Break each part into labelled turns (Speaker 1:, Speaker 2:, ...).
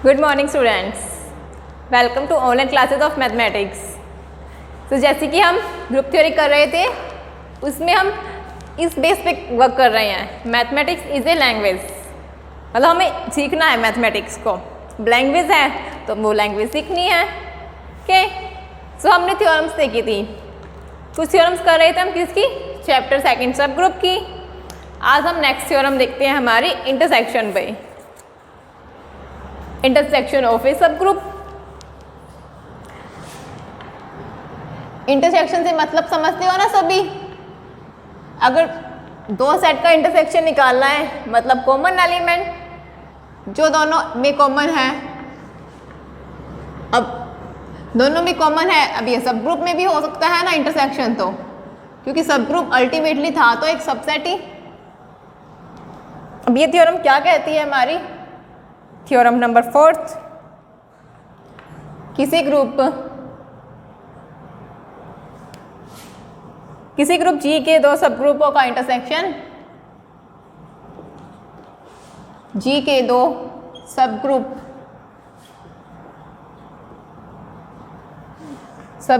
Speaker 1: Good morning students, welcome to online classes of mathematics. तो जैसे कि हम ग्रुप थ्योरी कर रहे थे, उसमें हम इस बेस पे वर्क कर रहे हैं। मैथमेटिक्स इज़ ए लैंग्वेज, मतलब हमें सीखना है मैथमेटिक्स को। लैंग्वेज है तो वो लैंग्वेज सीखनी है। ओके, सो हमने थ्योरम्स देखी थी, कुछ थ्योरम्स कर रहे थे हम किसकी, चैप्टर सेकंड सब ग्रुप की। आज हम नेक्स्ट थ्योरम देखते हैं हमारी इंटरसेक्शन पे, इंटरसेक्शन ऑफ ए सब ग्रुप। इंटरसेक्शन से मतलब समझते हो ना सभी। अगर दो सेट का इंटरसेक्शन निकालना है, मतलब कॉमन एलिमेंट जो दोनों में कॉमन है। अब दोनों में कॉमन है, अब ये सब ग्रुप में भी हो सकता है ना इंटरसेक्शन, तो क्योंकि सब ग्रुप अल्टीमेटली था तो एक सबसेट ही। अब ये थ्योरम क्या कहती है हमारी, थ्योरम नंबर 4, किसी ग्रुप जी के दो सब ग्रुपों का इंटरसेक्शन, जी के दो सब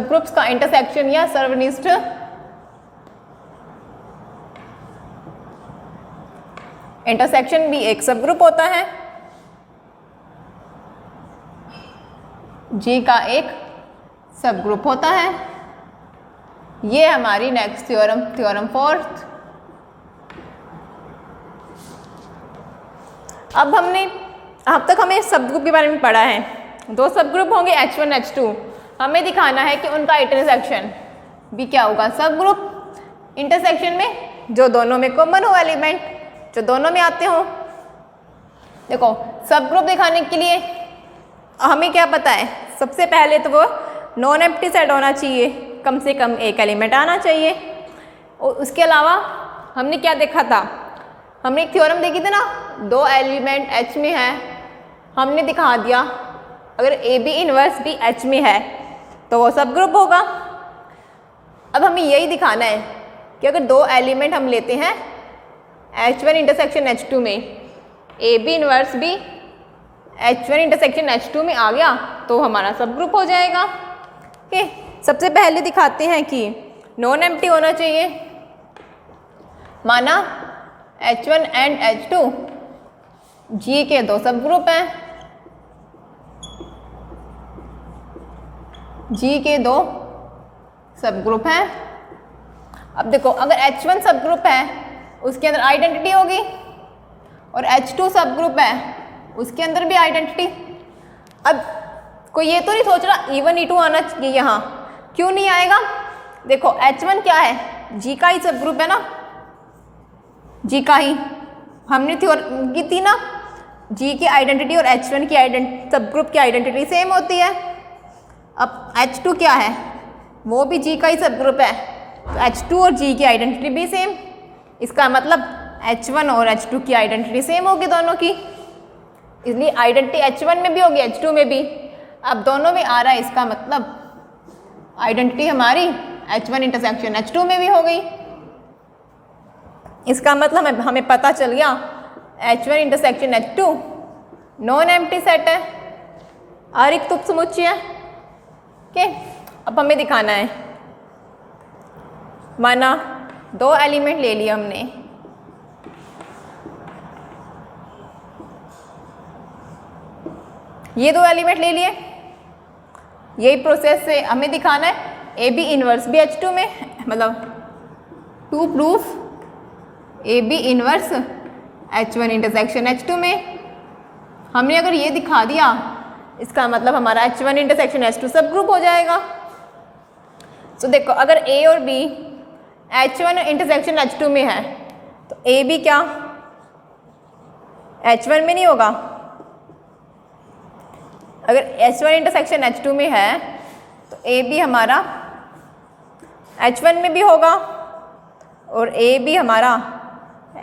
Speaker 1: ग्रुप्स का इंटरसेक्शन या सर्वनिष्ठ इंटरसेक्शन भी एक सब ग्रुप होता है। जी का एक सब ग्रुप होता है। ये हमारी नेक्स्ट थ्योरम, थ्योरम 4। अब तक हमें सब ग्रुप के बारे में पढ़ा है। दो सब ग्रुप होंगे H1 H2। हमें दिखाना है कि उनका इंटरसेक्शन भी क्या होगा, सब ग्रुप इंटरसेक्शन में जो दोनों में कॉमन हो, एलिमेंट जो दोनों में आते हो। देखो, सब ग्रुप दिखाने के लिए हमें क्या पता है, सबसे पहले तो वो नॉन एम्प्टी सेट होना चाहिए, कम से कम एक एलिमेंट आना चाहिए। और उसके अलावा हमने क्या देखा था, हमने एक थ्योरम देखी थी ना, दो एलिमेंट H में है, हमने दिखा दिया अगर ए बी इनवर्स भी H में है तो वो सब ग्रुप होगा। अब हमें यही दिखाना है कि अगर दो एलिमेंट हम लेते हैं H1 इंटरसेक्शन H2 में, ए बी इनवर्स भी H1 इंटरसेक्शन H2 में आ गया तो हमारा सब ग्रुप हो जाएगा। ओके, सबसे पहले दिखाते हैं कि नॉन एम्प्टी होना चाहिए। माना H1 एंड H2 जी के दो सब ग्रुप हैं, जी के दो सब ग्रुप हैं। अब देखो, अगर H1 सब ग्रुप है उसके अंदर आइडेंटिटी होगी, और H2 सब ग्रुप है उसके अंदर भी आइडेंटिटी। अब कोई ये तो नहीं सोच रहा E1 E2 आना चाहिए, यहाँ क्यों नहीं आएगा। देखो, H1 क्या है, जी का ही सब ग्रुप है ना, जी का ही। हमने थ्योरम की थी ना, जी की आइडेंटिटी और H1 की सब ग्रुप की आइडेंटिटी सेम होती है। अब H2 क्या है, वो भी जी का ही सब ग्रुप है, तो H2 और जी की आइडेंटिटी भी सेम। इसका मतलब H1 और H2 की आइडेंटिटी सेम होगी दोनों की, इसलिए आइडेंटिटी H1 में भी होगी H2 में भी। अब दोनों में आ रहा है, इसका मतलब आइडेंटिटी हमारी H1 इंटरसेक्शन H2 में भी हो गई। इसका मतलब हमें पता चल गया H1 intersection H2 non empty set है, अरिक्त उप समुच्चय है। ओके, अब हमें दिखाना है, माना दो एलिमेंट ले लिया हमने, ये दो एलिमेंट ले लिए। यही प्रोसेस से हमें दिखाना है ए बी इनवर्स भी H2 में, मतलब to proof A B inverse H1 intersection H2 में। हमने अगर ये दिखा दिया, इसका मतलब हमारा H1 इंटरसेक्शन H2 सब ग्रुप हो जाएगा। तो देखो, अगर A और B H1 इंटरसेक्शन H2 में है तो A B क्या H1 में नहीं होगा। अगर H1 इंटरसेक्शन H2 में है तो A B हमारा H1 में भी होगा और A B हमारा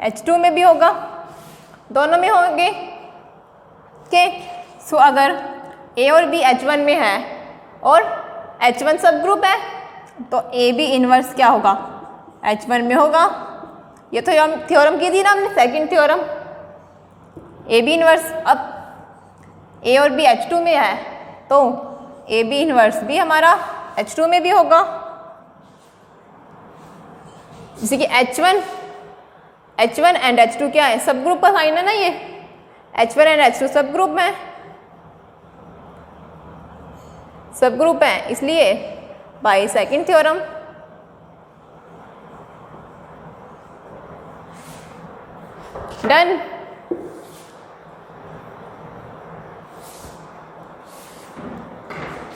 Speaker 1: H2 में भी होगा, दोनों में होंगे। ओके, सो अगर A और B H1 में है और H1 सब ग्रुप है तो A B इनवर्स क्या होगा, H1 में होगा। ये तो हम थ्योरम की थी ना हमने, second theorem, A B inverse. अब ए और बी H2 में है तो ए बी इनवर्स भी हमारा H2 में भी होगा। जैसे कि H1 एंड H2 क्या है, सब ग्रुप का साइन है ना, ये H1 एंड H2 सब ग्रुप में, सब ग्रुप है, इसलिए by second theorem. Done.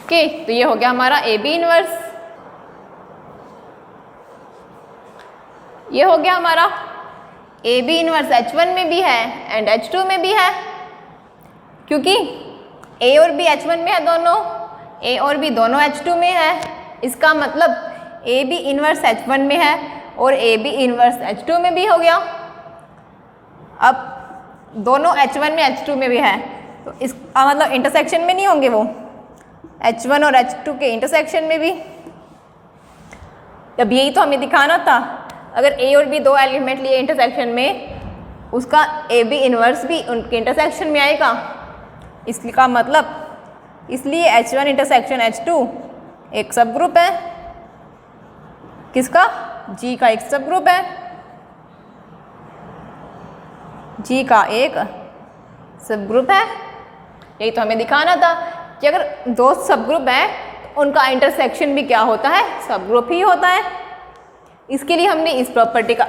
Speaker 1: Okay, तो ये हो गया हमारा ए बी इनवर्स। ये हो गया हमारा ए बी इनवर्स H1 में भी है एंड H2 में भी है, क्योंकि ए और बी H1 में है दोनों, ए और बी दोनों H2 में है। इसका मतलब ए बी इनवर्स H1 में है और ए बी इनवर्स H2 में भी हो गया। अब दोनों H1 में H2 में भी है तो इसका मतलब इंटरसेक्शन में नहीं होंगे वो, H1 और H2 के इंटरसेक्शन में भी। अब यही तो हमें दिखाना था, अगर ए और बी दो एलिमेंट लिए इंटरसेक्शन में, उसका ए बी इनवर्स भी उनके इंटरसेक्शन में आएगा। इसका मतलब इसलिए H1 इंटरसेक्शन H2 एक सब ग्रुप है, किसका, G का एक सब ग्रुप है, G का एक सब ग्रुप है। यही तो हमें दिखाना था कि अगर दो सब ग्रुप हैं तो उनका इंटरसेक्शन भी क्या होता है, सब ग्रुप ही होता है। इसके लिए हमने इस प्रॉपर्टी का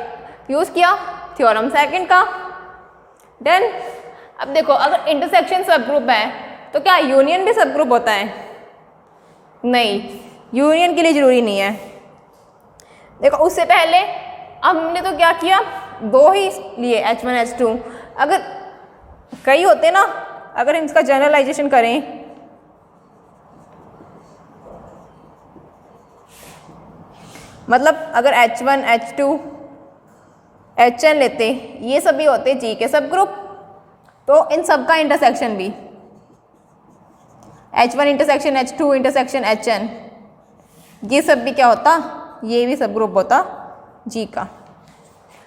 Speaker 1: यूज़ किया, थ्योरम सेकंड का। डन। अब देखो, अगर इंटरसेक्शन सब ग्रुप है तो क्या यूनियन भी सब ग्रुप होता है? नहीं, यूनियन के लिए ज़रूरी नहीं है। देखो, उससे पहले हमने तो क्या किया, दो ही लिए H1 H2। अगर कई होते ना, अगर हम इसका जनरलाइजेशन करें, मतलब अगर H1 H2 HN लेते, ये सभी होते G के सब ग्रुप, तो इन सब का इंटरसेक्शन भी H1 intersection H2 intersection HN, ये सब भी क्या होता, ये भी सब ग्रुप होता G का।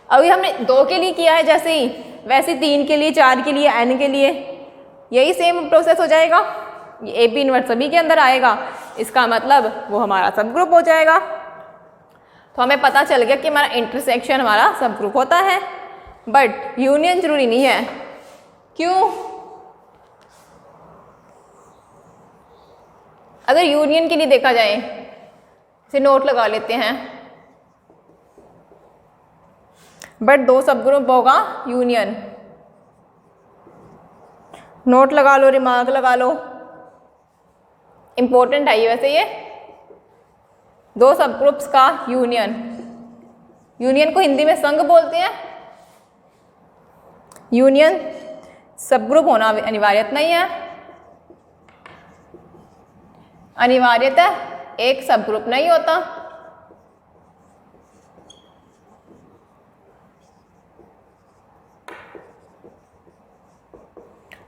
Speaker 1: अभी हमने दो के लिए किया है जैसे ही, वैसे 3 के लिए, 4 के लिए, N के लिए यही सेम प्रोसेस हो जाएगा। ये ए बी इनवर्स सभी के अंदर आएगा, इसका मतलब वो हमारा सब ग्रुप हो जाएगा। तो हमें पता चल गया कि हमारा इंटरसेक्शन हमारा सब ग्रुप होता है, बट यूनियन जरूरी नहीं है। क्यों? अगर यूनियन के लिए देखा जाए, इसे नोट लगा लेते हैं, बट दो सब ग्रुप होगा यूनियन। नोट लगा लो, रिमार्क लगा लो, इंपॉर्टेंट है ये वैसे ये, दो सब ग्रुप्स का यूनियन। यूनियन को हिंदी में संघ बोलते हैं। यूनियन सब ग्रुप होना अनिवार्यता नहीं है, अनिवार्यता एक सब ग्रुप नहीं होता।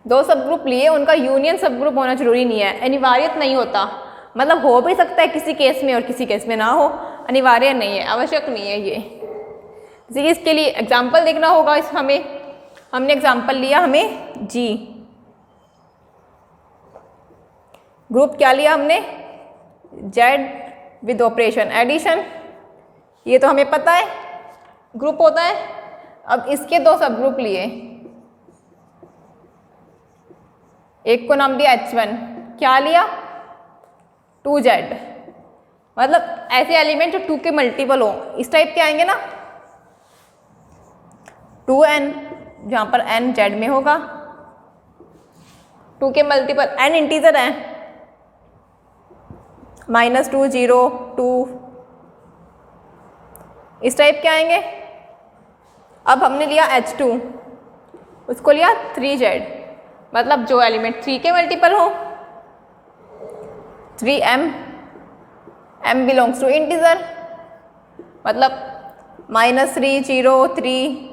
Speaker 1: दो सब ग्रुप लिए, उनका यूनियन सब ग्रुप होना जरूरी नहीं है, अनिवार्यता नहीं होता। मतलब हो भी सकता है किसी केस में और किसी केस में ना हो, अनिवार्य नहीं है, आवश्यक नहीं है ये। जी, इसके लिए एग्जाम्पल देखना होगा। इस हमने एग्जाम्पल लिया, हमें जी ग्रुप क्या लिया हमने, जेड विद ऑपरेशन एडिशन, ये तो हमें पता है ग्रुप होता है। अब इसके दो सब ग्रुप लिए, एक को नाम दिया H1, क्या लिया 2Z, मतलब ऐसे एलिमेंट जो 2 के मल्टीपल हो, इस टाइप के आएंगे ना, 2n जहाँ पर n Z में होगा, 2 के मल्टीपल, n इंटीजर है, -2 0 2, इस टाइप के आएंगे। अब हमने लिया H2, उसको लिया 3Z, मतलब जो एलिमेंट 3 के मल्टीपल हो, 3m, m belongs to integer, मतलब -3 0 3,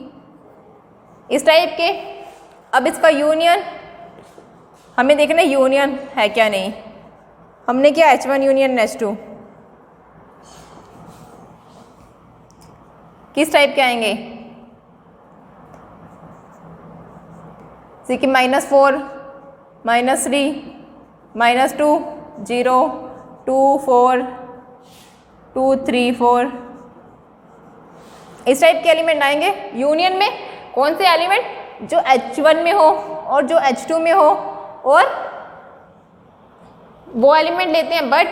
Speaker 1: इस टाइप के। अब इसका यूनियन हमें देखना है, यूनियन है क्या नहीं। हमने किया H1 यूनियन H2, किस टाइप के आएंगे, जैसे कि -4 -3 -2 0 2 4 2 3 4 इस टाइप के एलिमेंट आएंगे। यूनियन में कौन से एलिमेंट जो H1 में हो और जो H2 में हो, और वो एलिमेंट लेते हैं बट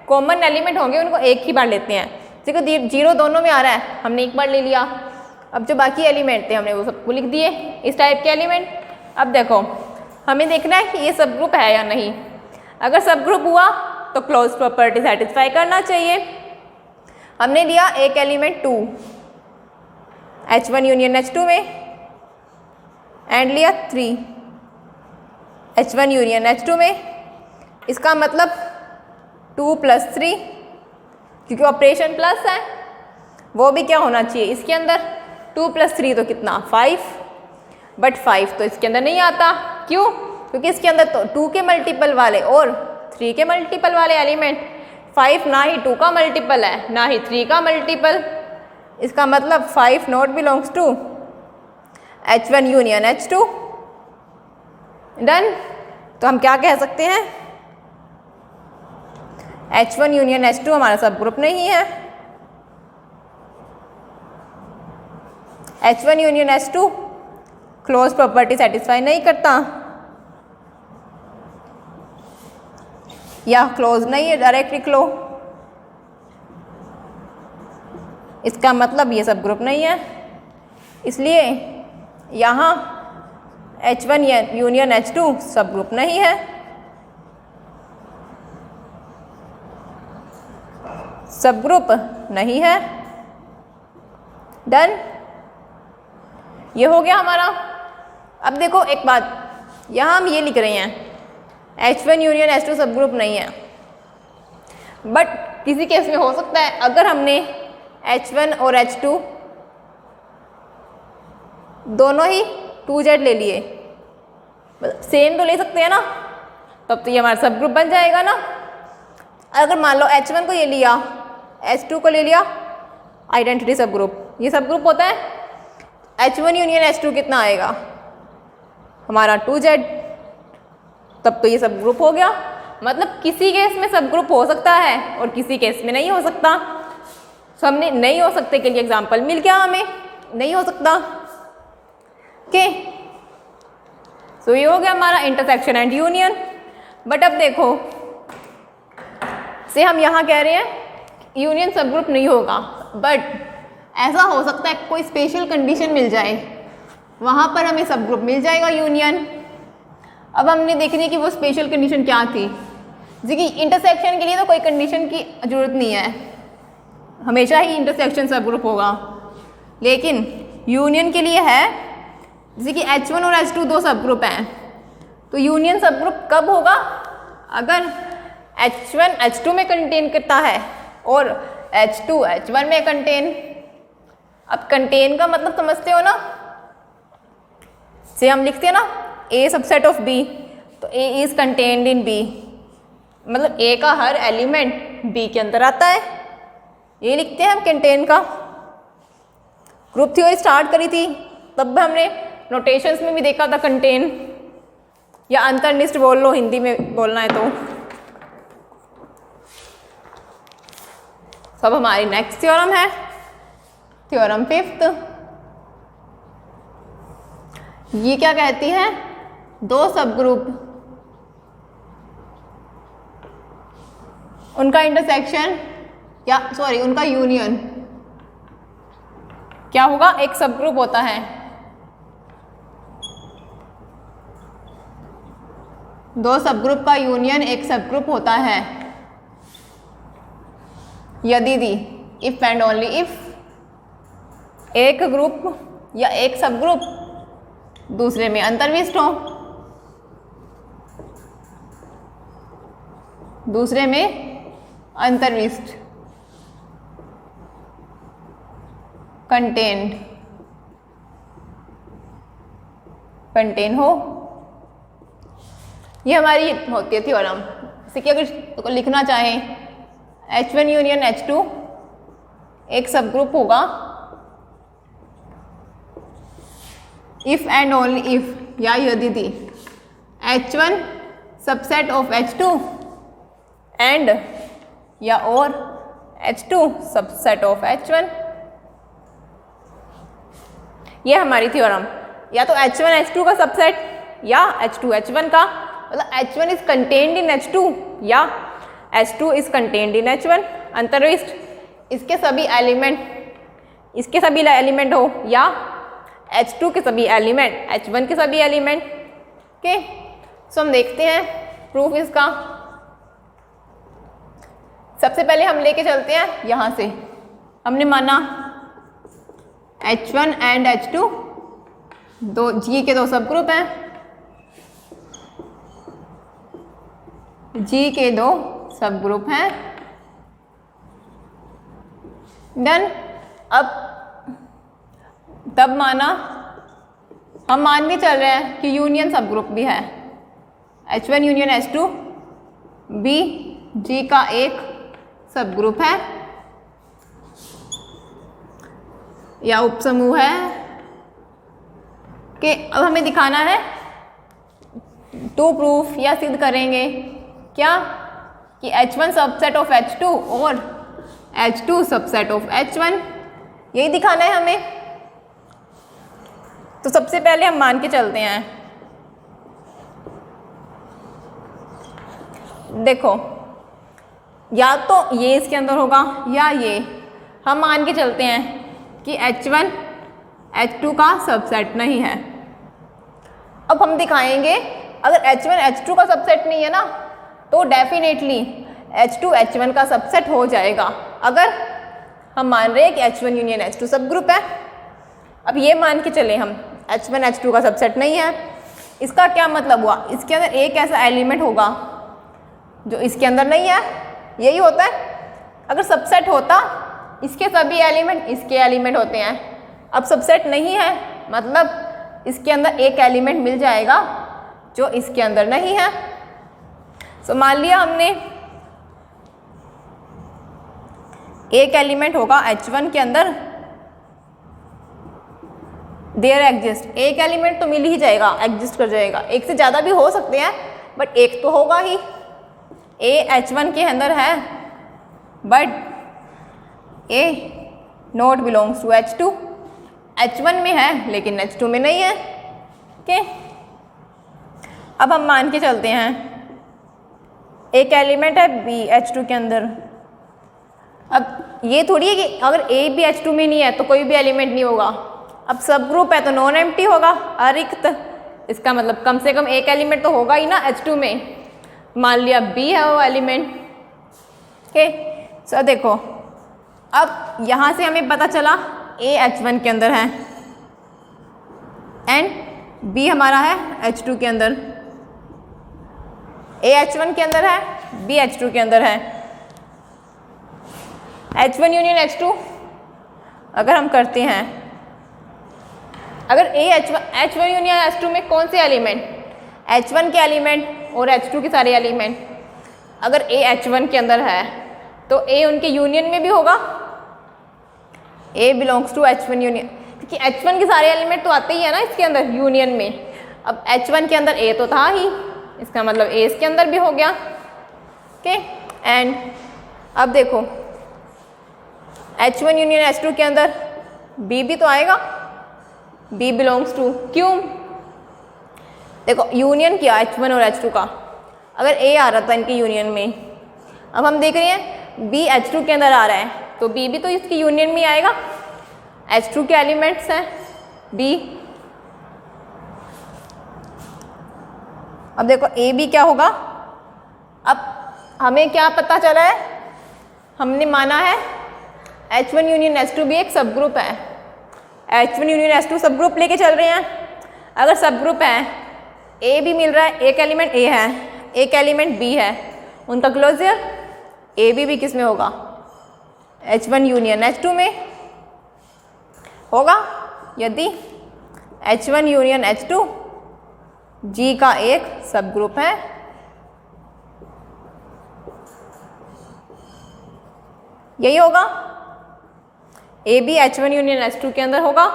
Speaker 1: कॉमन एलिमेंट होंगे उनको एक ही बार लेते हैं। देखो 0 दोनों में आ रहा है, हमने एक बार ले लिया। अब जो बाकी एलिमेंट थे हमने वो सबको लिख दिए, इस टाइप के एलिमेंट। अब देखो हमें देखना है कि ये सब ग्रुप है या नहीं। अगर सब ग्रुप हुआ तो क्लोज प्रॉपर्टी सेटिस्फाई करना चाहिए। हमने लिया एक एलिमेंट 2 H1 यूनियन H2 में, एंड लिया 3 H1 यूनियन H2 में। इसका मतलब 2 + 3, क्योंकि ऑपरेशन प्लस है, वो भी क्या होना चाहिए इसके अंदर। 2 + 3 तो कितना 5, बट 5 तो इसके अंदर नहीं आता। क्यों? क्योंकि इसके अंदर तो 2 के मल्टीपल वाले और 3 के मल्टीपल वाले एलिमेंट, 5 ना ही 2 का मल्टीपल है ना ही 3 का मल्टीपल। इसका मतलब 5 not belongs to H1 union H2। Done. तो हम क्या कह सकते हैं, H1 यूनियन H2 हमारा सब ग्रुप नहीं है। H1 union H2 close property satisfy नहीं करता, या क्लोज नहीं है डायरेक्टली क्लो। इसका मतलब ये सब ग्रुप नहीं है, इसलिए यहाँ H1 यूनियन H2 सब ग्रुप नहीं है। सब ग्रुप नहीं है। डन। ये हो गया हमारा। अब देखो एक बात, यहाँ हम ये लिख रहे हैं H1 यूनियन H2 सब ग्रुप नहीं है, बट किसी केस में हो सकता है अगर हमने H1 और H2 दोनों ही 2Z ले लिए, सेम तो ले सकते हैं ना, तब तो ये हमारा सब ग्रुप बन जाएगा ना। अगर मान लो H1 को ये लिया, H2 को ले लिया, आइडेंटिटी सब ग्रुप, ये सब ग्रुप होता है। H1 यूनियन H2 कितना आएगा हमारा 2Z, तब तो ये सब ग्रुप हो गया। मतलब किसी केस में सब ग्रुप हो सकता है और किसी केस में नहीं हो सकता। तो हमने नहीं हो सकते के लिए एग्जांपल मिल गया, हमें नहीं हो सकता। ओके, सो ये हो गया हमारा इंटरसेक्शन एंड यूनियन। बट अब देखो से हम यहाँ कह रहे हैं यूनियन सब ग्रुप नहीं होगा, बट ऐसा हो सकता है कोई स्पेशल कंडीशन मिल जाए, वहाँ पर हमें सब ग्रुप मिल जाएगा यूनियन। अब हमने देखनी है कि वो स्पेशल कंडीशन क्या थी। जैसे कि इंटरसेक्शन के लिए तो कोई कंडीशन की ज़रूरत नहीं है, हमेशा ही इंटरसेक्शन सब ग्रुप होगा। लेकिन यूनियन के लिए है, जैसे कि H1 और H2 दो सब ग्रुप हैं, तो यूनियन सब ग्रुप कब होगा, अगर H1 H2 में कंटेन करता है और H2 H1 में कंटेन। अब कंटेन का मतलब समझते हो ना, से हम लिखते हैं ना A सबसेट ऑफ B, तो A is contained in B, मतलब A का हर एलिमेंट B के अंदर आता है, ये लिखते हैं हम कंटेन का। ग्रुप थ्योरी स्टार्ट करी थी तब हमने नोटेशंस में भी देखा था कंटेन, या अंतर्निष्ठ बोल लो, हिंदी में बोलना है तो। सब हमारी नेक्स्ट थ्योरम है, थ्योरम 5। ये क्या कहती है, दो सब ग्रुप उनका इंटरसेक्शन या सॉरी उनका यूनियन क्या होगा, एक सब ग्रुप होता है। दो सब ग्रुप का यूनियन एक सब ग्रुप होता है यदि इफ एंड ओनली इफ एक ग्रुप या एक सब ग्रुप दूसरे में अंतर्विष्ट हो, दूसरे में अंतर्विष्ट, कंटेन हो। ये हमारी होती है थ्योरम। जैसे कि अगर लिखना चाहें H1 यूनियन H2 एक सब ग्रुप होगा इफ एंड ओनली इफ या यदि H1 subset of H2 and या और H2 सबसेट ऑफ H1। ये हमारी थ्योरम, या तो H1 H2 का सबसेट या H2 H1 का, मतलब H1 is contained in H2 या H2 is contained in H1। अंतरिक्ष इसके सभी एलिमेंट हो या H2 के सभी एलिमेंट H1 के सभी एलिमेंट। ओके, सो हम देखते हैं प्रूफ इसका। सबसे पहले हम लेके चलते हैं यहाँ से, हमने माना H1 एंड H2 दो G के दो सब ग्रुप हैं, G के दो सब ग्रुप हैं। डन। अब तब माना, हम मान भी चल रहे हैं कि यूनियन सब ग्रुप भी है, H1 union H2 B G का एक सब ग्रुप है या उपसमूह है कि अब हमें दिखाना है, टू प्रूफ या सिद्ध करेंगे क्या कि H1 सबसेट ऑफ H2 और H2 सबसेट ऑफ H1, यही दिखाना है हमें। तो सबसे पहले हम मान के चलते हैं, देखो या तो ये इसके अंदर होगा या ये, हम मान के चलते हैं कि H1 H2 का सबसेट नहीं है। अब हम दिखाएंगे अगर H1 H2 का सबसेट नहीं है ना, तो डेफिनेटली H2 H1 का सबसेट हो जाएगा, अगर हम मान रहे हैं कि H1 यूनियन H2 सब ग्रुप है। अब ये मान के चले हम H1 H2 का सबसेट नहीं है, इसका क्या मतलब हुआ, इसके अंदर एक ऐसा एलिमेंट होगा जो इसके अंदर नहीं है, यही होता है। अगर सबसेट होता इसके सभी एलिमेंट इसके एलिमेंट होते हैं, अब सबसेट नहीं है मतलब इसके अंदर एक एलिमेंट मिल जाएगा जो इसके अंदर नहीं है। सो मान लिया हमने एक एलिमेंट होगा H1 के अंदर, देयर एग्जिस्ट, एक एलिमेंट तो मिल ही जाएगा, एग्जिस्ट कर जाएगा, एक से ज़्यादा भी हो सकते हैं बट एक तो होगा ही। A H1 के अंदर है but A not belongs to H2, H1 में है लेकिन H2 में नहीं है। ओके, अब हम मान के चलते हैं एक एलिमेंट है B H2 के अंदर। अब ये थोड़ी है कि अगर A भी H2 में नहीं है तो कोई भी एलिमेंट नहीं होगा, अब सब ग्रुप है तो नॉन एम्प्टी होगा, अरिक्त, इसका मतलब कम से कम एक एलिमेंट तो होगा ही ना H2 में। मान लिया B है वो एलिमेंट। ओके, सो देखो अब यहाँ से हमें पता चला A H1 के अंदर है एंड B हमारा है H2 के अंदर। A H1 के अंदर है, B H2 के अंदर है। H1 यूनियन H2 अगर हम करते हैं, अगर H1 यूनियन H2 में कौन से एलिमेंट, H1 के एलिमेंट और H2 के सारे एलिमेंट, अगर A H1 के अंदर है तो A उनके यूनियन में भी होगा, A belongs to H1 union, क्योंकि H1 के सारे एलिमेंट तो आते ही है ना इसके अंदर यूनियन में। अब H1 के अंदर A तो था ही, इसका मतलब A इसके अंदर भी हो गया। ओके, एंड अब देखो H1 यूनियन H2 के अंदर B भी तो आएगा, B बिलोंग्स टू, क्यों, देखो यूनियन किया H1 और H2 का, अगर A आ रहा था इनके यूनियन में, अब हम देख रहे हैं B H2 के अंदर आ रहा है तो B भी तो इसकी यूनियन में आएगा, H2 के एलिमेंट्स हैं B। अब देखो A B क्या होगा, अब हमें क्या पता चला है, हमने माना है H1 यूनियन H2 भी एक सब ग्रुप है, H1 यूनियन H2 सब ग्रुप लेके चल रहे हैं। अगर सब ग्रुप है, A भी मिल रहा है, एक एलिमेंट A है, एक एलिमेंट B है, उनका क्लोजर A भी किस में होगा, H1 यूनियन H2 में होगा। यदि H1 यूनियन H2 G का एक सब ग्रुप है, यही होगा, A भी H1 यूनियन H2 के अंदर होगा,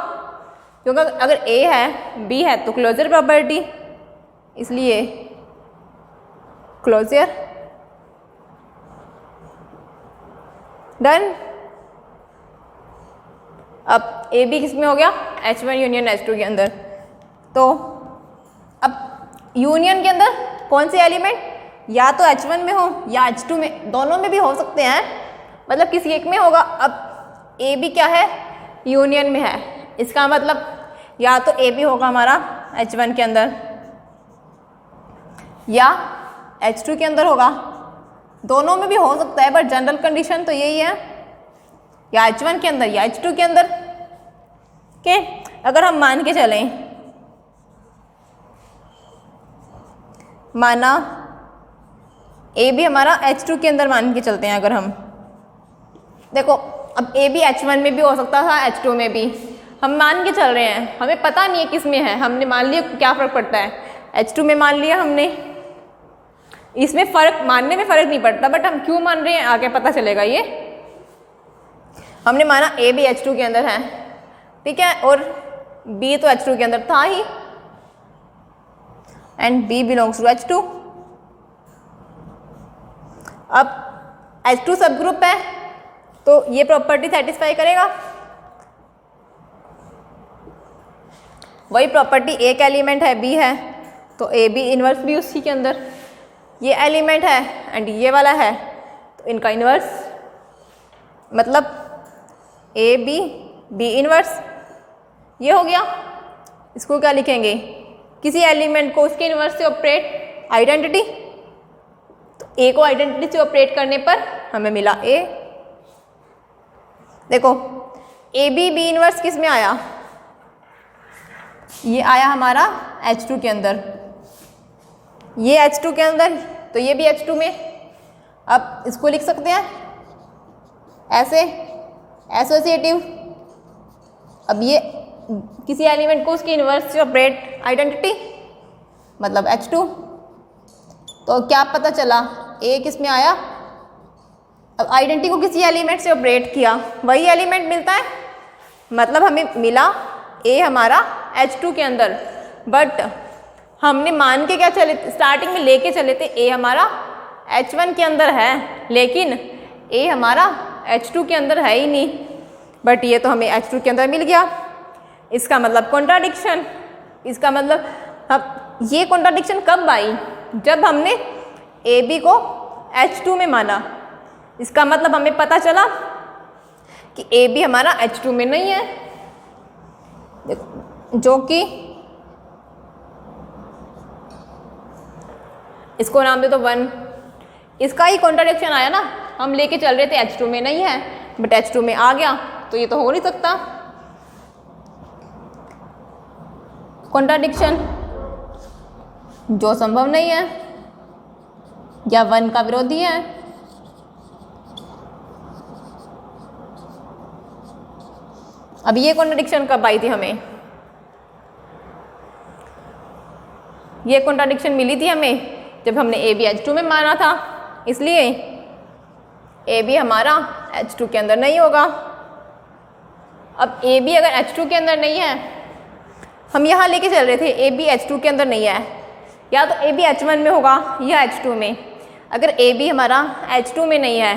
Speaker 1: क्योंकि अगर A है B है तो क्लोजर प्रॉपर्टी, इसलिए क्लोजर, डन। अब ए बी किस में हो गया, H1 यूनियन H2 के अंदर। तो अब यूनियन के अंदर कौन से एलिमेंट, या तो H1 में हो या H2 में, दोनों में भी हो सकते हैं, मतलब किसी एक में होगा। अब ए बी क्या है, यूनियन में है, इसका मतलब या तो ए बी होगा हमारा H1 के अंदर या H2 के अंदर होगा, दोनों में भी हो सकता है, बट जनरल कंडीशन तो यही है, या H1 के अंदर या H2 के अंदर। ओके, अगर हम मान के चलें, माना ए बी हमारा H2 के अंदर मान के चलते हैं, अगर हम देखो, अब ए बी H1 में भी हो सकता था, H2 में भी, हम मान के चल रहे हैं, हमें पता नहीं है किस में है, हमने मान लिया, क्या फ़र्क पड़ता है, H2 में मान लिया हमने, इसमें फ़र्क, मानने में फ़र्क नहीं पड़ता, बट हम क्यों मान रहे हैं आगे पता चलेगा। ये हमने माना ए बी H2 के अंदर है, ठीक है, और बी तो H2 के अंदर था ही, and B belongs to H2। अब H2 सब ग्रुप है, तो ये प्रॉपर्टी सेटिस्फाई करेगा। वही प्रॉपर्टी, एक एलिमेंट है बी है, तो ए बी इन्वर्स भी उसी के अंदर, ये एलिमेंट है एंड ये वाला है, तो इनका इन्वर्स, मतलब ए बी बी इन्वर्स, ये हो गया। इसको क्या लिखेंगे, किसी एलिमेंट को उसके इन्वर्स से ऑपरेट, आइडेंटिटी, तो ए को आइडेंटिटी से ऑपरेट करने पर हमें मिला ए। देखो ए बी बी इन्वर्स किस में आया, ये आया हमारा H2 के अंदर, ये H2 के अंदर, तो ये भी H2 में। अब इसको लिख सकते हैं ऐसे, एसोसिएटिव। अब ये किसी एलिमेंट को उसके इन्वर्स से ऑपरेट, आइडेंटिटी, मतलब H2। तो क्या पता चला, ए किस में आया, अब आइडेंटिटी को किसी एलिमेंट से ऑपरेट किया, वही एलिमेंट मिलता है, मतलब हमें मिला ए हमारा H2 के अंदर। बट हमने मान के क्या चले, स्टार्टिंग में लेके चले थे ए हमारा H1 के अंदर है, लेकिन ए हमारा H2 के अंदर है ही नहीं, बट ये तो हमें H2 के अंदर मिल गया। इसका मतलब कॉन्ट्राडिक्शन, इसका मतलब अब ये कॉन्ट्राडिक्शन कब आई, जब हमने ए बी को H2 में माना। इसका मतलब हमें पता चला कि ए बी हमारा H2 में नहीं है, जो कि इसको नाम दे तो 1, इसका ही कॉन्ट्राडिक्शन आया ना, हम लेके चल रहे थे H2 में नहीं है, बट H2 में आ गया, तो ये तो हो नहीं सकता। कॉन्ट्राडिक्शन जो संभव नहीं है या 1 का विरोधी है। अब ये कॉन्ट्राडिक्शन कब आई थी हमें, ये कॉन्ट्राडिक्शन मिली थी हमें जब हमने ए बी H2 में माना था, इसलिए ए बी हमारा H2 के अंदर नहीं होगा। अब ए बी अगर H2 के अंदर नहीं है, हम यहाँ लेके चल रहे थे ए बी H2 के अंदर नहीं है, या तो ए बी H1 में होगा या H2 में। अगर ए बी हमारा H2 में नहीं है,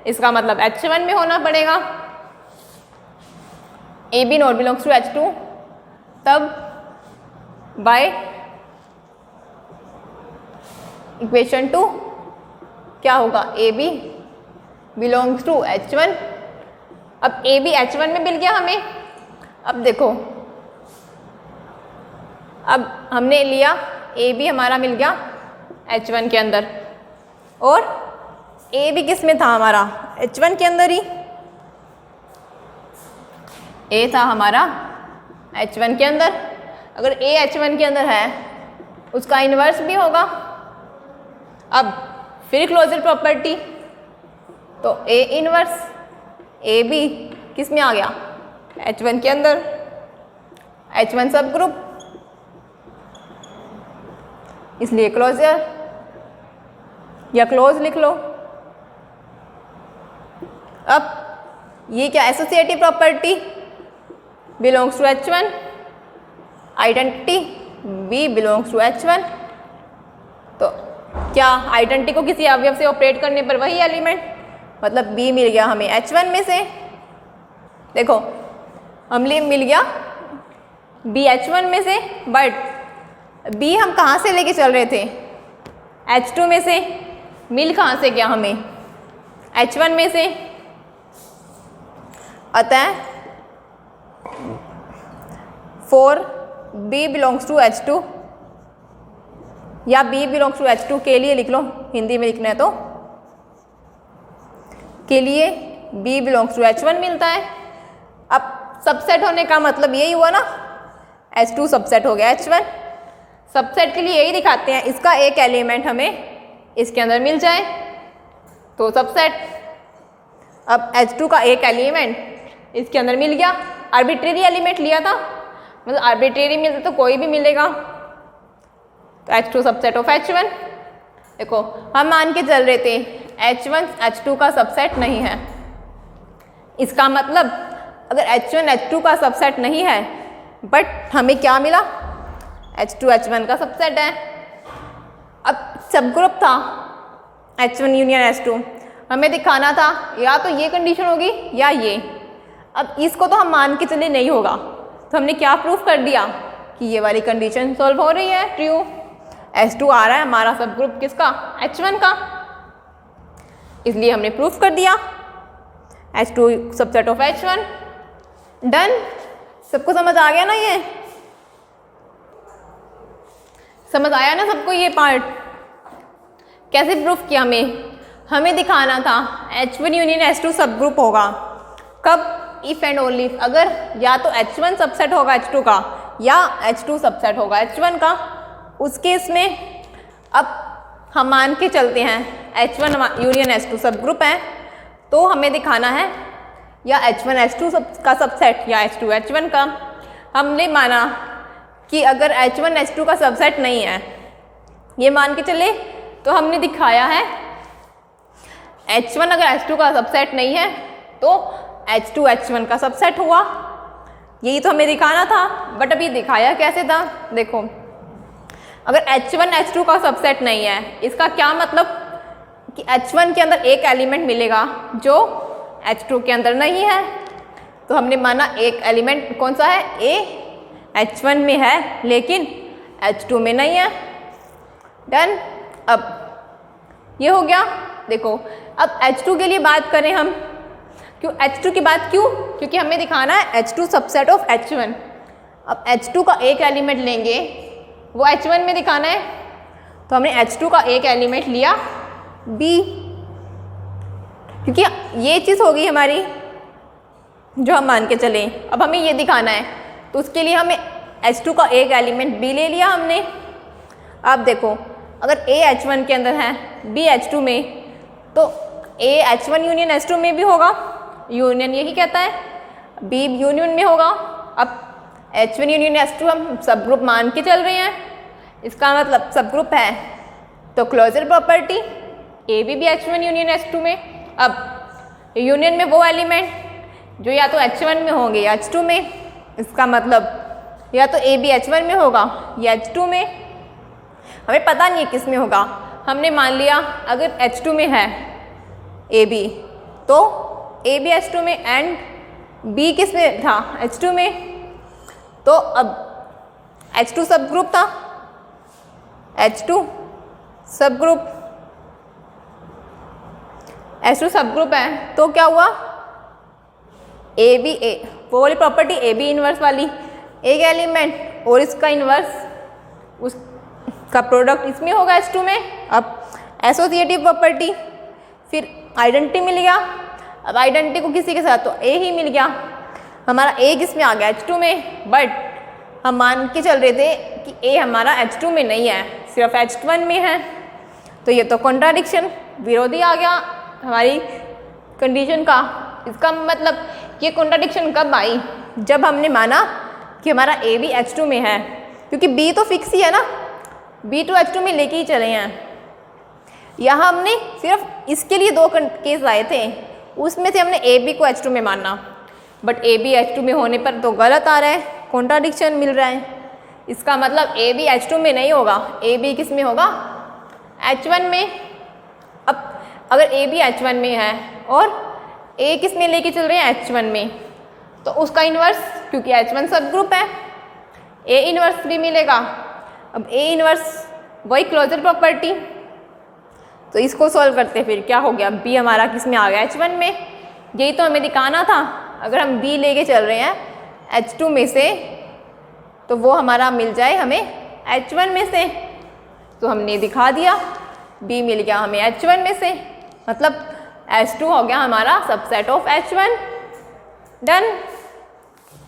Speaker 1: इसका मतलब H1 में होना पड़ेगा। A B not belongs to H2, तब बाय इक्वेशन 2 क्या होगा, A B belongs to H1। अब ए बी H1 में मिल गया हमें। अब देखो, अब हमने लिया ए बी हमारा मिल गया H1 के अंदर, और ए बी किस में था हमारा, H1 के अंदर ही। ए था हमारा H1 के अंदर, अगर ए H1 के अंदर है उसका इन्वर्स भी होगा। अब फिर क्लोजर प्रॉपर्टी, तो ए इन्वर्स ए बी किस में आ गया, H1 के अंदर, H1 सब ग्रुप, इसलिए क्लोजर या क्लोज लिख लो। अब ये क्या, associative property, belongs to H1, identity B belongs to H1, तो क्या आइडेंटिटी को किसी अवयव से ऑपरेट करने पर वही एलिमेंट, मतलब बी मिल गया हमें H1 में से। देखो हमने मिल गया बी H1 में से, बट बी हम कहाँ से लेके चल रहे थे, H2 में से। मिल कहाँ से गया हमें, H1 में से। अतः for B belongs to H2 या B बिलोंग्स टू H2 के लिए लिख लो, हिंदी में लिखना है तो के लिए B बिलोंग्स टू H1 मिलता है। अब सबसेट होने का मतलब यही हुआ ना, H2 सबसेट हो गया H1। सबसेट के लिए यही दिखाते हैं, इसका एक एलिमेंट हमें इसके अंदर मिल जाए तो सबसेट। अब H2 का एक एलिमेंट इसके अंदर मिल गया, आर्बिट्रेरी एलिमेंट लिया था, मतलब आर्बिट्रेरी मिलता तो कोई भी मिलेगा, तो H2 सबसेट ऑफ H1। देखो हम मान के चल रहे थे H1 H2 का सबसेट नहीं है, इसका मतलब अगर H1 H2 का सबसेट नहीं है बट हमें क्या मिला, H2 H1 का सबसेट है। अब सब ग्रुप था H1 यूनियन H2, हमें दिखाना था या तो ये कंडीशन होगी या ये। अब इसको तो हम मान के चले नहीं होगा, तो हमने क्या प्रूफ कर दिया कि ये वाली कंडीशन सॉल्व हो रही है, ट्रू। H2 आ रहा है हमारा सब ग्रुप किसका, H1 का, इसलिए हमने प्रूफ कर दिया H2 subset of H1। Done. सबको समझ आ गया ना, ये समझ आया ना सबको ये पार्ट। कैसे प्रूफ किया, हमें दिखाना था H1 यूनियन H2 सब ग्रुप होगा कब, इफ एंड ओनली अगर या तो H1 सबसेट होगा H2 का या H2 सबसेट होगा H1 का। उस केस में अब हम मान के चलते हैं H1 यूनियन H2 सब ग्रुप है, तो हमें दिखाना है या H1 H2 का सबसेट या H2 H1 का। हमने माना कि अगर H1 H2 का सबसेट नहीं है, ये मान के चले, तो हमने दिखाया है H1 अगर H2 का सबसेट नहीं है तो H2 H1 का सबसेट हुआ। यही तो हमें दिखाना था, बट अभी दिखाया कैसे था। देखो अगर H1 H2 का सबसेट नहीं है, इसका क्या मतलब कि H1 के अंदर एक एलिमेंट मिलेगा जो H2 के अंदर नहीं है। तो हमने माना एक एलिमेंट कौन सा है, A H1 में है लेकिन H2 में नहीं है। डन। अब ये हो गया। देखो अब H2 के लिए बात करें हम, क्यों H2 की बात क्यों, क्योंकि हमें दिखाना है H2 सबसेट ऑफ H1। अब H2 का एक एलिमेंट लेंगे, वो H1 में दिखाना है, तो हमने H2 का एक एलिमेंट लिया B, क्योंकि ये चीज़ होगी हमारी जो हम मान के चले। अब हमें ये दिखाना है, तो उसके लिए हमें H2 का एक एलिमेंट B ले लिया हमने। अब देखो अगर A H1 के अंदर है, B H2 में, तो A H1 यूनियन H2 में भी होगा, यूनियन यही कहता है, B यूनियन में होगा। अब H1 यूनियन H2 हम सब ग्रुप मान के चल रहे हैं, इसका मतलब सब ग्रुप है, तो क्लोजर प्रॉपर्टी A भी H1 यूनियन H2 में। अब यूनियन में वो एलिमेंट जो या तो H1 में होंगे या H2 में, इसका मतलब या तो A भी H1 में होगा या H2 में, हमें पता नहीं है किस में होगा। हमने मान लिया अगर H2 में है A B, तो A भी H2 में एंड B किस में था, H2 में। तो अब H2 सब ग्रुप था, H2 सब ग्रुप, H2 सब ग्रुप है, तो क्या हुआ, A B A वो वाली प्रॉपर्टी A B इनवर्स वाली, एक एलिमेंट और इसका इनवर्स, उसका प्रोडक्ट इसमें होगा H2 में। अब एसोसिएटिव प्रॉपर्टी, फिर आइडेंटिटी मिल गया। अब आइडेंटिटी को किसी के साथ तो A ही मिल गया, हमारा A किसमें आ गया, H2 में, बट हम मान के चल रहे थे कि A हमारा H2 में नहीं है, सिर्फ H1 में है। तो ये तो कॉन्ट्राडिक्शन, विरोधी आ गया हमारी कंडीशन का। इसका मतलब ये कॉन्ट्राडिक्शन कब आई, जब हमने माना कि हमारा A भी H2 में है, क्योंकि B तो फिक्स ही है ना, B तो H2 में लेके ही चले हैं। यहाँ हमने सिर्फ इसके लिए दो केस आए थे, उसमें से हमने A B को H2 में माना, बट A B H2 में होने पर तो गलत आ रहा है, कॉन्ट्राडिक्शन मिल रहा है। इसका मतलब A B H2 में नहीं होगा, A B किस में होगा, H1 में, अब अगर A भी H1 में है और A किस में लेके चल रहे हैं H1 में, तो उसका इन्वर्स, क्योंकि H1 सब ग्रुप है, A इन्वर्स भी मिलेगा। अब A इन्वर्स वही क्लोजर प्रॉपर्टी, तो इसको सॉल्व करते फिर क्या हो गया, B हमारा किस में आ गया H1 में। यही तो हमें दिखाना था, अगर हम B लेके चल रहे हैं H2 में से तो वो हमारा मिल जाए हमें H1 में से, तो हमने दिखा दिया, B मिल गया हमें H1 में से, मतलब H2 हो गया हमारा सबसेट ऑफ H1। डन,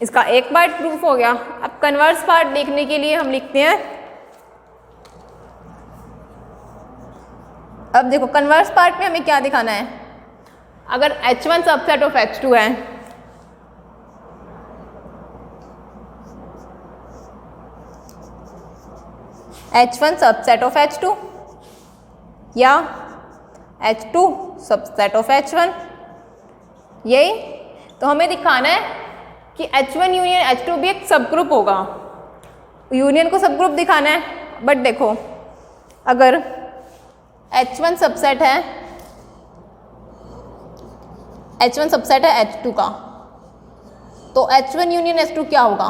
Speaker 1: इसका एक पार्ट प्रूफ हो गया। अब कन्वर्स पार्ट देखने के लिए हम लिखते हैं, अब देखो कन्वर्स पार्ट में हमें क्या दिखाना है, अगर H1 सबसेट ऑफ H2 है, H1 सबसेट ऑफ H2 या H2 सबसेट ऑफ H1, यही तो हमें दिखाना है कि H1 यूनियन H2 भी एक सब ग्रुप होगा, यूनियन को सब ग्रुप दिखाना है। बट देखो अगर H1 सबसेट है, H1 सबसेट है H2 का, तो H1 यूनियन H2 क्या होगा,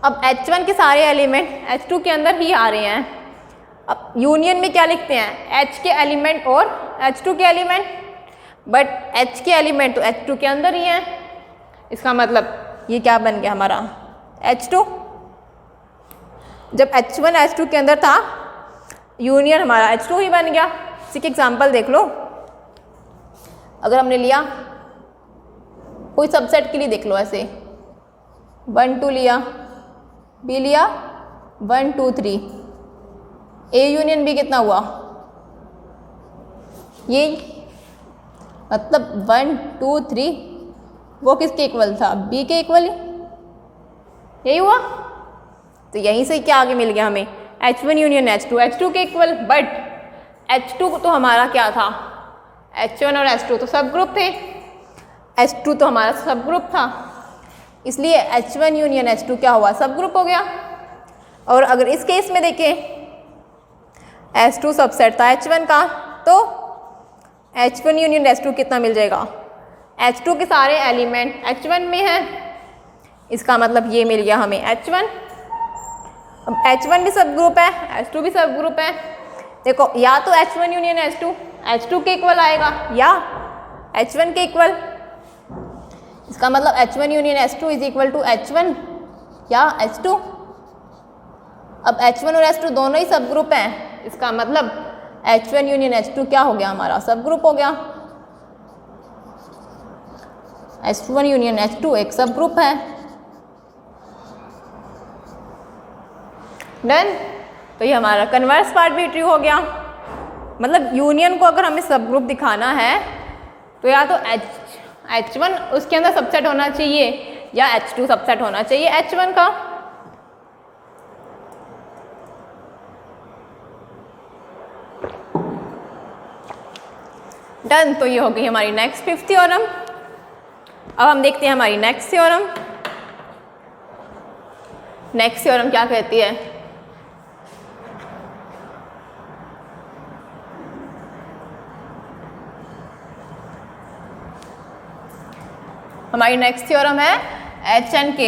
Speaker 1: अब H1 के सारे एलिमेंट H2 के अंदर ही आ रहे हैं। अब यूनियन में क्या लिखते हैं, H के एलिमेंट और H2 के एलिमेंट, बट H के एलिमेंट तो H2 के अंदर ही हैं, इसका मतलब ये क्या बन गया हमारा H2। जब H1 H2 के अंदर था, यूनियन हमारा H2 ही बन गया। इसी के एग्जाम्पल देख लो, अगर हमने लिया कोई सबसेट के लिए देख लो, ऐसे 1 2 लिया, B लिया 1 2 3, A यूनियन B कितना हुआ, ये मतलब 1 2 3 वो किसके इक्वल था, B के इक्वल, यही हुआ। तो यहीं से क्या आगे मिल गया हमें, H1 यूनियन H2, H2 के इक्वल, बट H2 तो हमारा क्या था, H1 और H2 तो सब ग्रुप थे, H2 तो हमारा सब ग्रुप था, इसलिए H1 यूनियन H2 क्या हुआ, सब ग्रुप हो गया। और अगर इस केस में देखें H2 सबसेट था H1 का, तो H1 यूनियन H2 कितना मिल जाएगा, H2 के सारे एलिमेंट H1 में हैं, इसका मतलब ये मिल गया हमें H1। अब H1 भी सब ग्रुप है, H2 भी सब ग्रुप है, देखो या तो H1 यूनियन H2 H2 के इक्वल आएगा या H1 के इक्वल, इसका मतलब H1 union H2 is equal to H1 या H2। अब H1 और H2 दोनों ही सब ग्रुप हैं, इसका मतलब H1 यूनियन H2 क्या हो गया हमारा, सब ग्रुप हो गया। H1 यूनियन H2 एक सब ग्रुप है। डन, तो ये हमारा कन्वर्स पार्ट भी ट्रू हो गया। मतलब यूनियन को अगर हमें सब ग्रुप दिखाना है तो या तो H1 उसके अंदर सबसेट होना चाहिए या H2 सबसेट होना चाहिए H1 का। डन, तो ये हो गई हमारी नेक्स्ट फिफ्थ थ्योरम। अब हम देखते हैं हमारी नेक्स्ट थ्योरम। नेक्स्ट थ्योरम क्या कहती है, हमारी नेक्स्ट थ्योरम है H एंड K।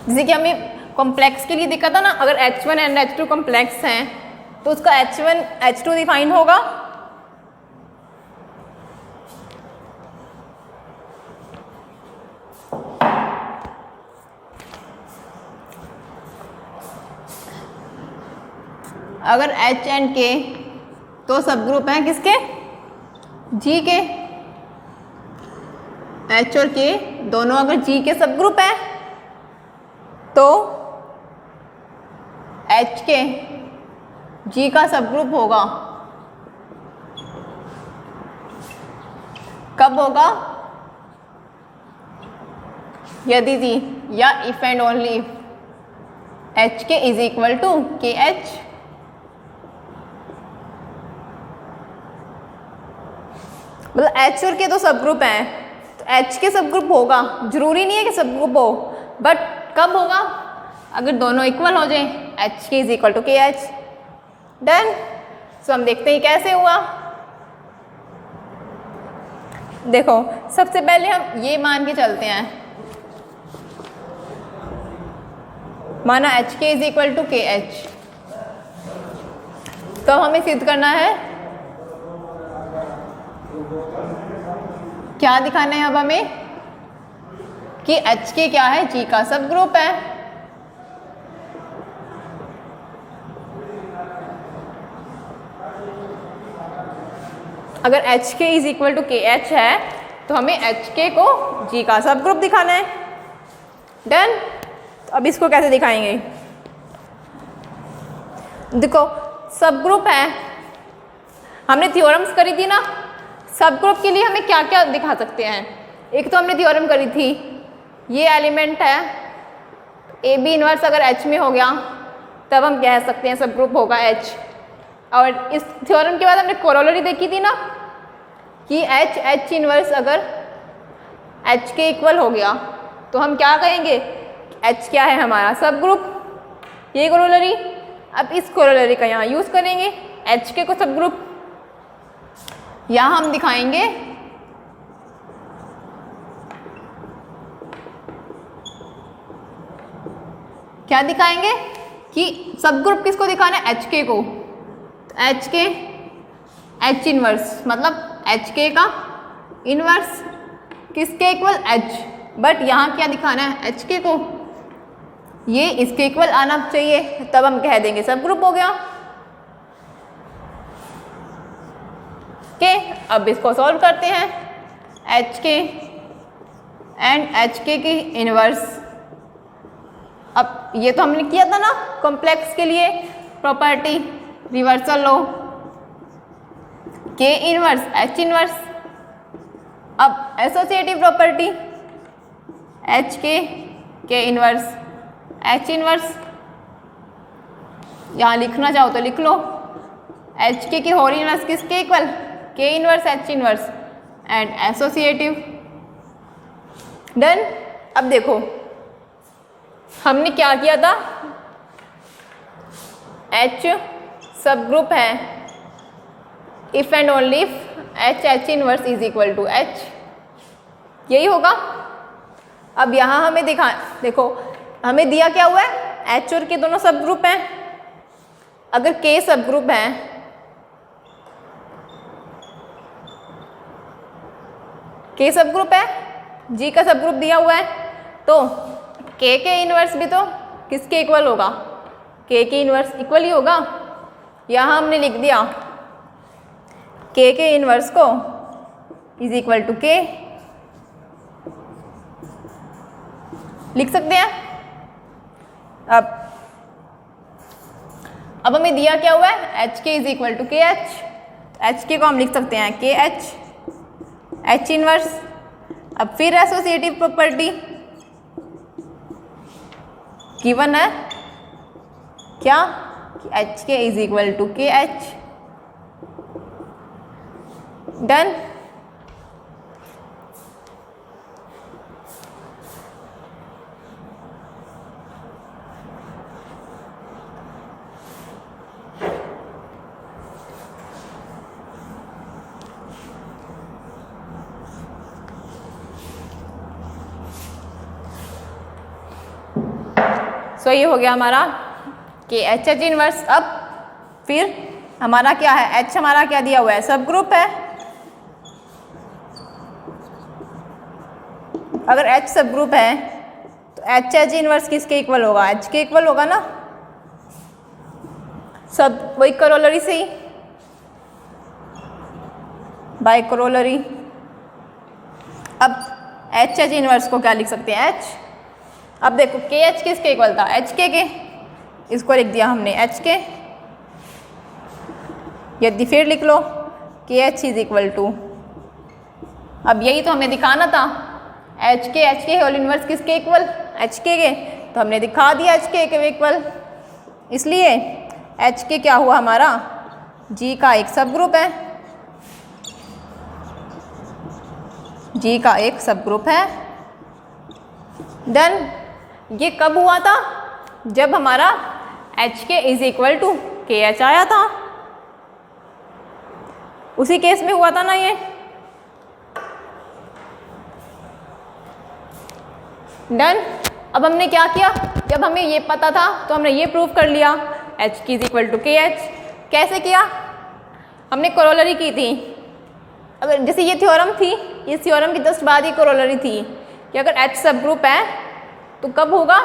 Speaker 1: जैसे कि हमें कॉम्प्लेक्स के लिए दिखा था ना, अगर H1 एंड H2 कॉम्प्लेक्स हैं तो उसका H1 H2 डिफाइन होगा। अगर H एंड K तो सब ग्रुप हैं किसके, G के। H और K दोनों अगर G के सब ग्रुप हैं तो H के G का सब ग्रुप होगा। कब होगा, यदि दी या इफ एंड ओनली H के इज इक्वल टू KH। मतलब H और K तो सब ग्रुप हैं तो H के सब ग्रुप होगा, जरूरी नहीं है कि सब ग्रुप हो, बट कब होगा, अगर दोनों इक्वल हो जाए एच के इज इक्वल टू के एच। डन। सो हम देखते हैं कैसे हुआ। देखो सबसे पहले हम ये मान के चलते हैं, माना एच के इज इक्वल टू के एच, तो हमें सिद्ध करना है, क्या दिखाना है अब हमें कि एच के क्या है, जी का सब ग्रुप है। अगर एच के इज इक्वल टू के एच है तो हमें एच के को जी का सब ग्रुप दिखाना है। डन। तो अब इसको कैसे दिखाएंगे? देखो सब ग्रुप है, हमने थ्योरम्स करी थी ना, सब ग्रुप के लिए हमें क्या क्या दिखा सकते हैं। एक तो हमने थ्योरम करी थी, ये एलिमेंट है ए बी इनवर्स अगर एच में हो गया तब हम कह सकते हैं सब ग्रुप होगा एच। और इस थ्योरम के बाद हमने कोरोलरी देखी थी ना कि एच इनवर्स अगर एच के इक्वल हो गया तो हम क्या कहेंगे, एच क्या है हमारा सब ग्रुप। ये कोरोलरी। अब इस कोरोलरी का यहाँ यूज़ करेंगे, एच के को सब ग्रुप यहाँ हम दिखाएंगे क्या दिखाएंगे कि सब ग्रुप किसको दिखाना है, एच के को। एच के एच इनवर्स मतलब एच के का इनवर्स किसके इक्वल, एच। बट यहाँ क्या दिखाना है, एच के को ये इसके इक्वल आना चाहिए, तब हम कह देंगे सब ग्रुप हो गया। के अब इसको सॉल्व करते हैं, एच के एंड एच के की इनवर्स। अब ये तो हमने किया था ना कॉम्प्लेक्स के लिए प्रॉपर्टी रिवर्सल लो, के इनवर्स एच इनवर्स। अब एसोसिएटिव प्रॉपर्टी एच के इनवर्स एच इनवर्स, यहाँ लिखना चाहो तो लिख लो, एच के होल इनवर्स किसके इक्वल, के inverse H inverse and associative. Done. अब देखो हमने क्या किया था, एच सब ग्रुप है if and only if H inverse is equal to H, यही होगा। अब यहाँ हमें देखो हमें दिया क्या हुआ है, एच और के दोनों सब ग्रुप हैं। अगर के सब ग्रुप है के सब ग्रुप है, जी का सब ग्रुप दिया हुआ है, तो के इनवर्स भी तो किसके इक्वल होगा, के इनवर्स इक्वल ही होगा। यहाँ हमने लिख दिया के इनवर्स को इज इक्वल टू के, लिख सकते हैं। अब हमें दिया क्या हुआ है, एच के इज इक्वल टू के एच, एच के को हम लिख सकते हैं के एच इनवर्स। अब फिर एसोसिएटिव प्रॉपर्टी गिवन है क्या, कि एच के इज इक्वल टू के एच। डन। सो ये हो गया हमारा कि एच इनवर्स। अब फिर हमारा क्या है, एच हमारा क्या दिया हुआ है, सब ग्रुप है। अगर एच सब ग्रुप है तो एच इनवर्स किसके इक्वल होगा, एच के इक्वल होगा ना, सब वही करोलरी से ही बाय करोलरी। अब एच इनवर्स को क्या लिख सकते हैं, एच। अब देखो के एच किसके इक्वल था, एच के, इसको लिख दिया हमने एच के। यदि फिर लिख लो के एच इज इक्वल टू, अब यही तो हमें दिखाना था, एच के होल इनवर्स किसके इक्वल, एच के, तो हमने दिखा दिया एच के इक्वल। इसलिए एच के क्या हुआ हमारा, जी का एक सब ग्रुप है, जी का एक सब ग्रुप है। डन। ये कब हुआ था, जब हमारा एच के इज इक्वल टू के एच आया था, उसी केस में हुआ था ना ये। डन। अब हमने क्या किया, जब हमें ये पता था तो हमने ये प्रूव कर लिया एच की इज इक्वल टू के एच। कैसे किया, हमने कोरोलरी की थी। अगर जैसे ये थ्योरम थी, ये थ्योरम की जस्ट बाद ही कोरोलरी थी कि अगर एच सब ग्रुप है तो कब होगा,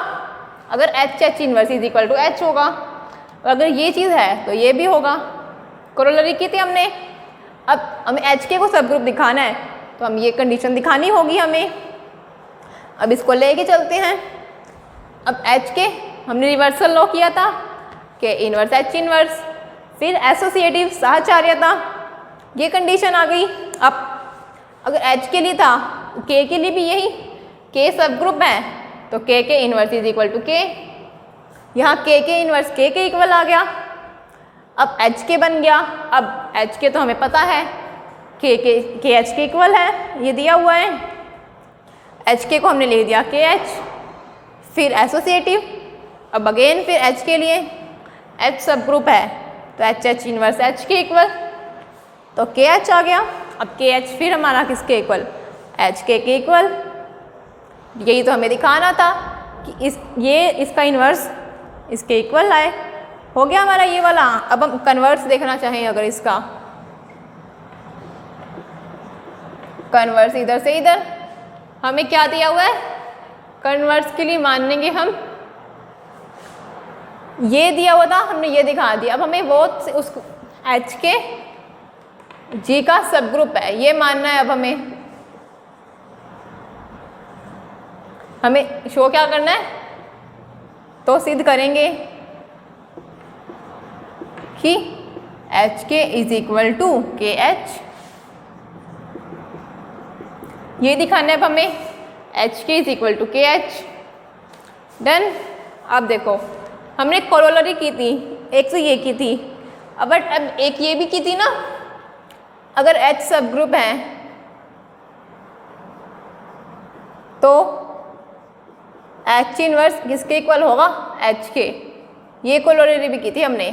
Speaker 1: अगर H H inverse is equal to H होगा, और अगर ये चीज़ है तो ये भी होगा। कोरोलरी की थी हमने। अब हमें एच के को सब ग्रुप दिखाना है तो हम ये कंडीशन दिखानी होगी हमें। अब इसको लेके चलते हैं। अब एच के हमने रिवर्सल लॉ किया था के इनवर्स एच इनवर्स, फिर एसोसिएटिव साहचर्यता, ये कंडीशन आ गई। अब अगर एच के लिए था के के लिए भी यही, के सब ग्रुप है तो के इनवर्स इज इक्वल टू के, यहाँ के इनवर्स के इक्वल आ गया। अब एच के बन गया। अब एच के तो हमें पता है के एच के इक्वल है, ये दिया हुआ है। एच के को हमने ले दिया के एच, फिर एसोसिएटिव। अब अगेन फिर एच के लिए एच सब ग्रुप है तो एच एच इनवर्स एच के इक्वल, तो के एच आ गया। अब के एच फिर हमारा किसके इक्वल, एच के इक्वल। यही तो हमें दिखाना था कि इसका इन्वर्स इसके इक्वल आए। हो गया हमारा ये वाला। अब हम कन्वर्स देखना चाहें, अगर इसका कन्वर्स इधर से इधर, हमें क्या दिया हुआ है, कन्वर्स के लिए मान लेंगे हम, ये दिया हुआ था, हमने ये दिखा दिया। अब हमें वो उस एच के जी का सब ग्रुप है ये मानना है। अब हमें शो क्या करना है, तो सिद्ध करेंगे कि एच के इज इक्वल टू के एच, ये दिखाना है अब हमें, एच के इज इक्वल टू के एच। डन। अब देखो हमने कोरोलरी की थी, एक तो ये की थी, अब एक ये भी की थी ना, अगर एच सब ग्रुप है तो एच इनवर्स किसके इक्वल होगा, एच के। ये कोरोलरी भी की थी हमने।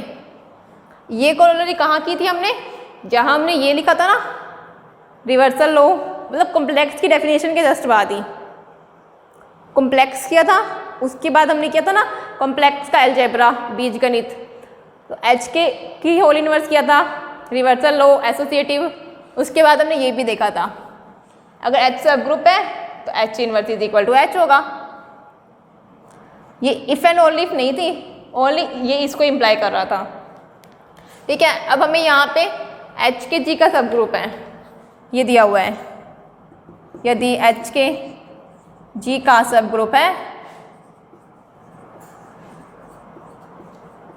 Speaker 1: ये कोरोलरी कहाँ की थी हमने, जहाँ हमने ये लिखा था ना रिवर्सल लॉ, मतलब कॉम्प्लेक्स की डेफिनेशन के जस्ट बाद ही कॉम्प्लेक्स किया था। उसके बाद हमने किया था ना कॉम्प्लेक्स का अलजेब्रा, बीजगणित, तो एच के की होल इनवर्स किया था, रिवर्सल लॉ, एसोसिएटिव। उसके बाद हमने ये भी देखा था अगर एच सब ग्रुप है तो H inverse is equal to H होगा। ये इफ एंड ओनली इफ नहीं थी, ओनली ये इसको इम्प्लाई कर रहा था। ठीक है। अब हमें यहाँ पे एच के जी का सब ग्रुप है ये दिया हुआ है। यदि एच के जी का सब ग्रुप है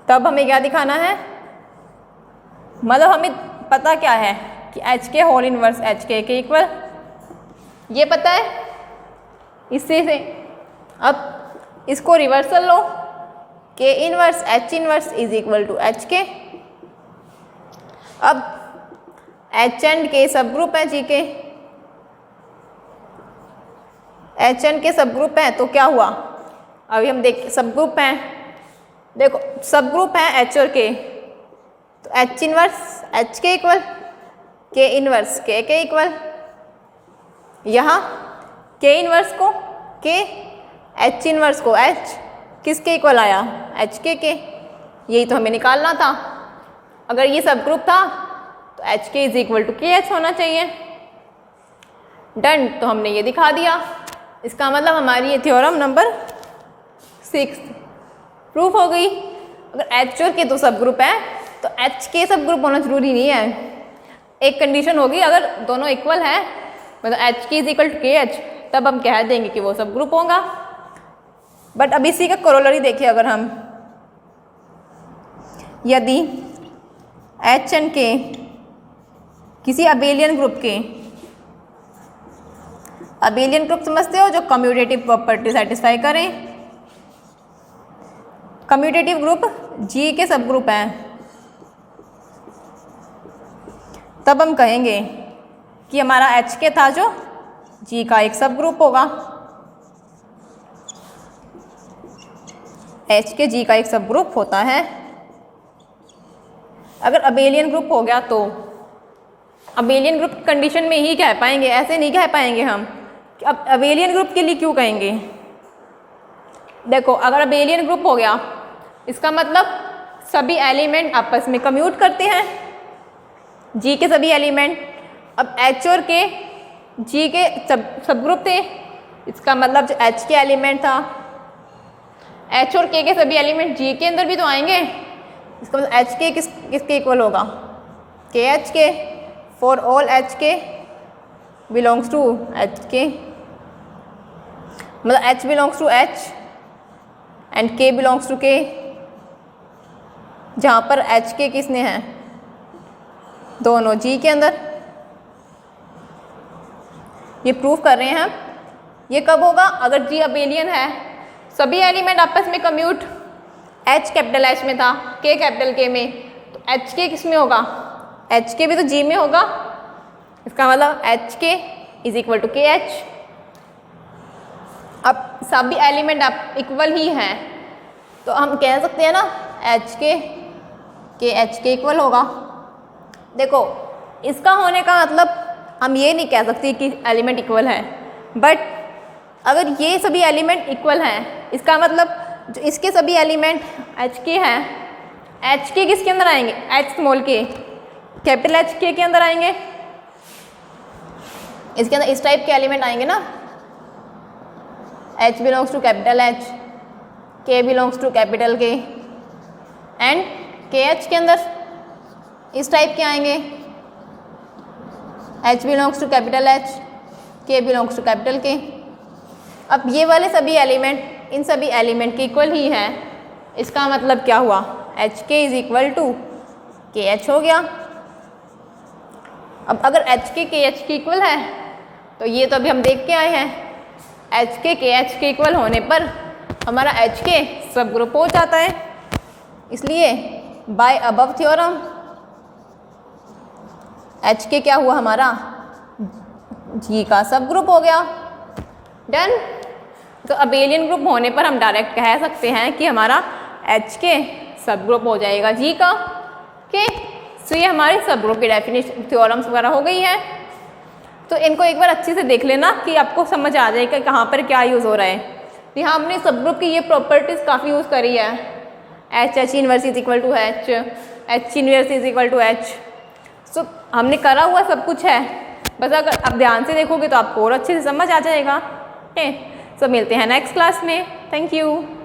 Speaker 1: तब हमें क्या दिखाना है, मतलब हमें पता क्या है कि एच के होल इनवर्स एच के इक्वल, ये पता है इससे से। अब इसको रिवर्सल लो, K inverse H inverse is equal to H K. अब एच एंड के सब ग्रुप है जी के, एच एंड के सब ग्रुप है तो क्या हुआ, अभी हम देख सब ग्रुप हैं, देखो सब ग्रुप है एच और के, तो एच इनवर्स एच के इक्वल, के इनवर्स के इक्वल। यहाँ के इनवर्स को के, एच इनवर्स को एच, किसके इक्वल आया, एच के। यही तो हमें निकालना था। अगर ये सब ग्रुप था तो एच के इज इक्वल टू के एच होना चाहिए। डन। तो हमने ये दिखा दिया। इसका मतलब हमारी ये थ्योरम नंबर 6 प्रूफ हो गई। अगर एच और के तो सब ग्रुप है तो एच के सब ग्रुप होना जरूरी नहीं है। एक कंडीशन होगी अगर दोनों इक्वल है, मतलब एच के इज इक्वल टू के एच, तब हम कह देंगे कि वो सब ग्रुप होगा। बट अब इसी का कोरोलरी देखिए, अगर हम यदि एच एंड के किसी अबेलियन ग्रुप के, अबेलियन ग्रुप समझते हो जो कम्यूटेटिव प्रॉपर्टी सेटिस्फाई करें, कम्यूटेटिव ग्रुप जी के सब ग्रुप हैं, तब हम कहेंगे कि हमारा एच के था जो जी का एक सब ग्रुप होगा। H के G का एक सब ग्रुप होता है। अगर अबेलियन ग्रुप हो गया तो अबेलियन ग्रुप कंडीशन में ही कह पाएंगे, ऐसे नहीं कह पाएंगे हम। अब अबेलियन ग्रुप के लिए क्यों कहेंगे? देखो अगर अबेलियन ग्रुप हो गया इसका मतलब सभी एलिमेंट आपस में कम्यूट करते हैं, G के सभी एलिमेंट। अब H और K G के सब ग्रुप थे, इसका मतलब जो H के एलिमेंट था, H और K के सभी एलिमेंट G के अंदर भी तो आएंगे। इसका मतलब H के किसके इक्वल होगा? KH के। For all H K belongs to H K, मतलब H belongs to H and K belongs to K, जहाँ पर H के किसने हैं? दोनों G के अंदर। ये प्रूफ कर रहे हैं हम। ये कब होगा? अगर G अबेलियन है, सभी एलिमेंट आपस में कम्यूट, H कैपिटल H में था, K कैपिटल K में, तो H के किस में होगा? H के भी तो G में होगा। इसका मतलब H के इज इक्वल टू KH। अब सभी एलिमेंट आप इक्वल ही हैं तो हम कह सकते हैं ना H के KH के इक्वल होगा। देखो इसका होने का मतलब हम ये नहीं कह सकते कि एलिमेंट इक्वल है, बट अगर ये सभी एलिमेंट इक्वल हैं इसका मतलब जो इसके सभी एलिमेंट H के हैं, H के किसके अंदर आएंगे? H स्मॉल के कैपिटल H के अंदर आएंगे। इसके अंदर इस टाइप के एलिमेंट आएंगे ना, H belongs to capital H, K belongs to capital K and KH के अंदर इस टाइप के आएंगे, H belongs to capital H, K belongs to capital K। अब ये वाले सभी एलिमेंट इन सभी एलिमेंट के इक्वल ही हैं, इसका मतलब क्या हुआ? H के इज इक्वल टू KH हो गया। अब अगर H के KH के इक्वल है तो ये तो अभी हम देख के आए हैं, H के KH के इक्वल होने पर हमारा H के सब ग्रुप हो जाता है। इसलिए बाय अबव थ्योरम H के क्या हुआ? हमारा G का सब ग्रुप हो गया। डन। तो अबेलियन ग्रुप होने पर हम डायरेक्ट कह सकते हैं कि हमारा H के सब ग्रुप हो जाएगा G का। ओके, सो ये हमारे सब ग्रुप की डेफिनेशन थ्योरम्स वगैरह हो गई है। तो इनको एक बार अच्छे से देख लेना कि आपको समझ आ जाएगा कहाँ पर क्या यूज़ हो रहा है। यहाँ हमने सब ग्रुप की ये प्रॉपर्टीज़ काफ़ी यूज़ करी है, H inverse is equal to H, H inverse is equal to H। So हमने करा हुआ सब कुछ है, बस अगर आप ध्यान से देखोगे तो आपको और अच्छे से समझ आ जाएगा। ओके, सो मिलते हैं नेक्स्ट क्लास में। Thank you.